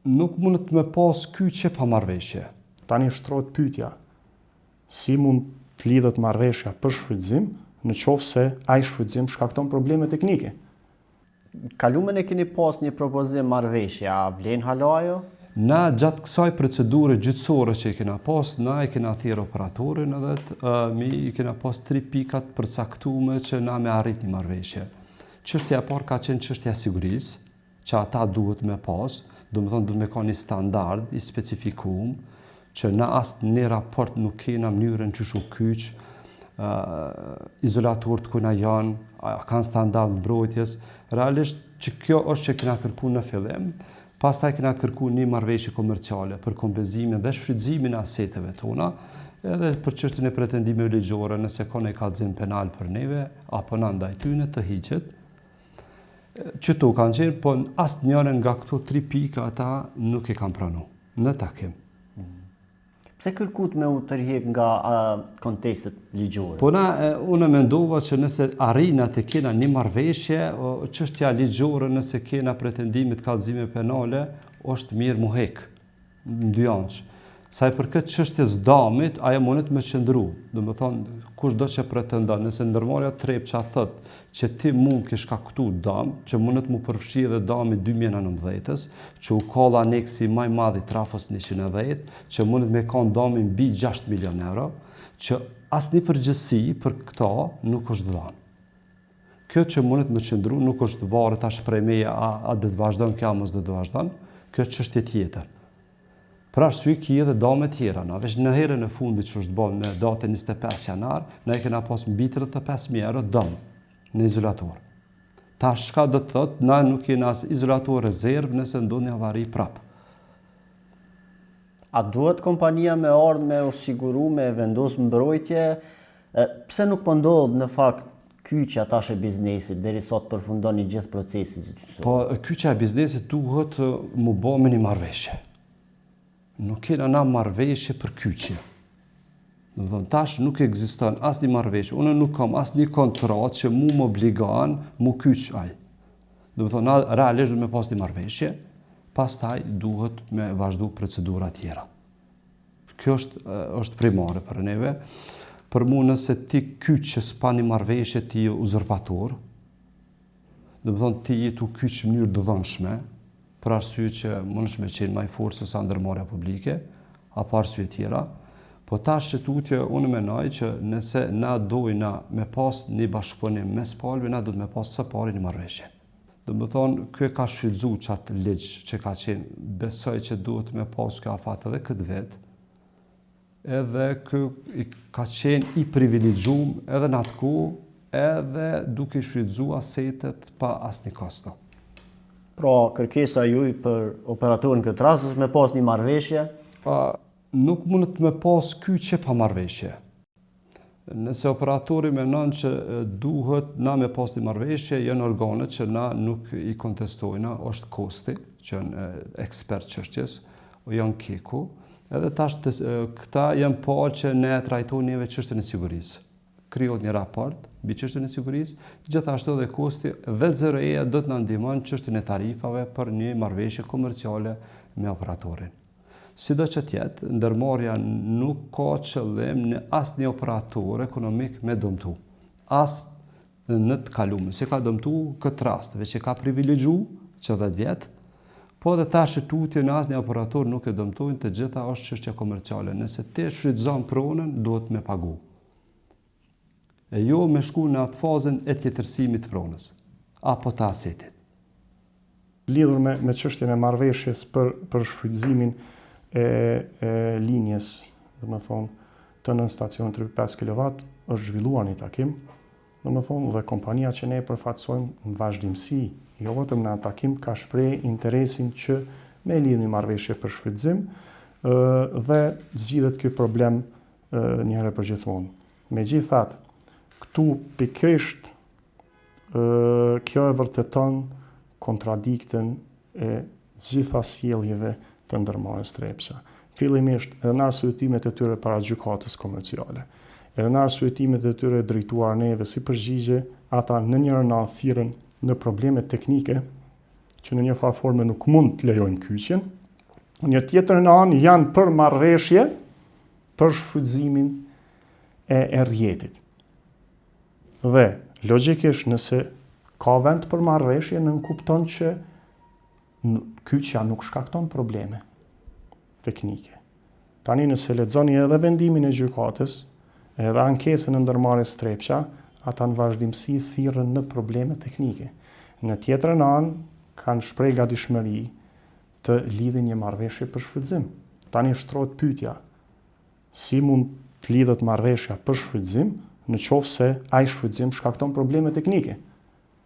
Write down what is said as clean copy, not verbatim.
nuk mund të me pas kyçe pa marrëveshje. Tani shtrohet pyetja, si mund të lidhet marrëveshja për shfrytëzim në qoftë se ai shfrytëzim shkakton probleme teknike? Kalumen e keni pas një propozim marrëveshje, a vlen hala ajo? Na gjatë kësaj procedure gjyqësore që i kena pas, na i kena thirrë operatorin edhe mi i kena pas 3 pikat përcaktuar që na me arrit një marrëveshje. Çështja e parë ka qenë çështja e sigurisë, që ata duhet me pas, domethënë duhet me ka një standard i specifikuar, që na asë një raport nuk kena mënyrën që shu kyç, izolatorët ku na janë, kanë standard mbrojtjes. Realisht që kjo është që kena kërku në fillim, pastaj kena kërku një marrëveshje komerciale për kompenzimin dhe shfrytëzimin e aseteve tona, edhe për çështjen e pretendimeve ligjore, nëse ka një kallëzim penal për neve, apo na ndaj tyne të hiqet. Qëto kanë qenë, po asnjërin nga këto 3 pika ata nuk e kanë pranu në takim. Pse kërkut me u tërhiq nga kontekstet ligjore? Po unë mendova që nëse arrijna të kena një marrëveshje, çështja ligjore nëse kena pretendime të kallëzime penale, është mirë mu hek, në dy anësh. Sa i përket çështjes damit, ajo mundet me qëndru. Domethënë, kushdo që pretendon, nëse ndërmarrja Trepça thotë që ti mund ke shkaktu dam, që mundet mu përfshi edhe dami 2019-s, që u kolla aneksi më i madh i trafos 110, që mundet me kanë dami mbi 6 milion euro, që asnjë përgjegjësi për këto nuk është dhënë. Kjo që mundet me qëndru nuk është varet tash prej meje a do të vazhdon kjo mos do të vazhdon, kjo është çështje tjetër. Për arsye ki edhe dame tjera, na veç në herën e fundit që është bën në datën 25 janar, ne kena pas mbi 35.000 euro dëm në izolator. Tash çka do të thotë, na nuk kena as izolator rezervë nëse ndodhi avari prap. A duhet kompania me ardhë me u siguru, me vendos mbrojtje? Pse nuk po ndodh në fakt kyçja tash e biznesit deri sot përfundon i gjithë procesi gjyqësor? Po kyçja e biznesit duhet mu bë me një marrëveshje. Nuk kena na marrëveshje për kyçje. Domethënë tash nuk ekziston asnjë marrëveshje. Unë nuk kam asnjë kontratë që mu më obligon mu kyç ai. Domethënë realisht duhet me pas një marrëveshje, pastaj duhet me vazhdu procedura tjera. Kjo është primare për neve. Për mu nëse ti kyç që s'pa një marrëveshje ti je uzurpator, domethënë ti je tu kyç në mënyrë dëdhënshme, për arsye që mundesh me qenë më i fortë se sa ndërmarrja publike, apo arsye tjera. Po tash që tutje unë mendoj që nëse na dojna me pas një bashkëpunim mes palëve, na duhet me pas së pari një marrëveshje. Domethënë, kjo ka shfrytëzuar çat ligj që ka qenë, besoj që duhet me pas kjo afat edhe këtë vit. Edhe ky ka qenë i privilegjuar edhe në atë kohë, edhe duke shfrytëzuar asetet pa asnjë kosto. Pra, kërkesa juaj për operatorin këtë rast është me pas një marrëveshje? Nuk mundet me pas kyçe pa marrëveshje. Nëse operatori menon që duhet na me pas një marrëveshje, janë organet që na nuk i kontestojna, është kosti, që janë ekspert çështjes, janë keku, edhe tash këta janë pa që ne trajtojnë neve çështjen e sigurisë. Krijohet një raport mbi çështjen e sigurisë, gjithashtu edhe kosti dhe ZRE do të na ndihmon çështjen e tarifave për një marrëveshje komerciale me operatorin. Sido që tjetë, ndërmarrja nuk ka qëllim në asnjë operator ekonomik me dëmtu. As në të kaluar, se ka dëmtu këtë rast, veç e ka privilegju që 10 vjet, po edhe tash tutje në asnjë operator nuk e dëmtojnë, të gjitha është çështje komerciale. Nëse ti shfrytëzon pronën, duhet me pagu. E jo me shku në atë fazën e tjetërsimit të pronës, apo të asetit. Lidhur me çështjen e marrëveshjes për shfrytëzimin e linjes, domethënë të nën stacion 3.5 kW, është zhvilluar një takim, domethënë dhe kompania që ne përfaqësojmë në vazhdimsi, jo vetëm në atë takim, ka shprehë interesin që me lidhë një marrëveshje për shfrytëzim dhe zgjidhet ky problem një herë për gjithmonë. Megjithatë, këtu pikërisht kjo e vërteton kontradiktën e gjitha sjelljeve të ndërmarrjes Trepça. Fillimisht edhe në arsyetimet e tyre para gjykatës komerciale, edhe në arsyetimet e tyre drejtuar neve si përgjigje, ata në njërin anë thirrën në probleme teknike që në një farë forme nuk mund të lejojnë kyçjen, Një tjetër në anë janë për marrëveshje për shfrytëzimin e rrjetit. Dhe logjikisht nëse ka vend për marrëveshje, nënkupton që kyçja nuk shkakton probleme teknike. Tani nëse lexoni edhe vendimin e gjykatës, edhe ankesën e ndërmarrjes trepça, ata në vazhdimsi thirrën në probleme teknike. Në tjetrën anë kanë shpreh gatishmëri të lidhin një marrëveshje për shfrytëzim. Tani shtrohet pyetja, si mund të lidhet marrëveshja për shfrytëzim në qoftë se ai shfrytëzim shkakton probleme teknike?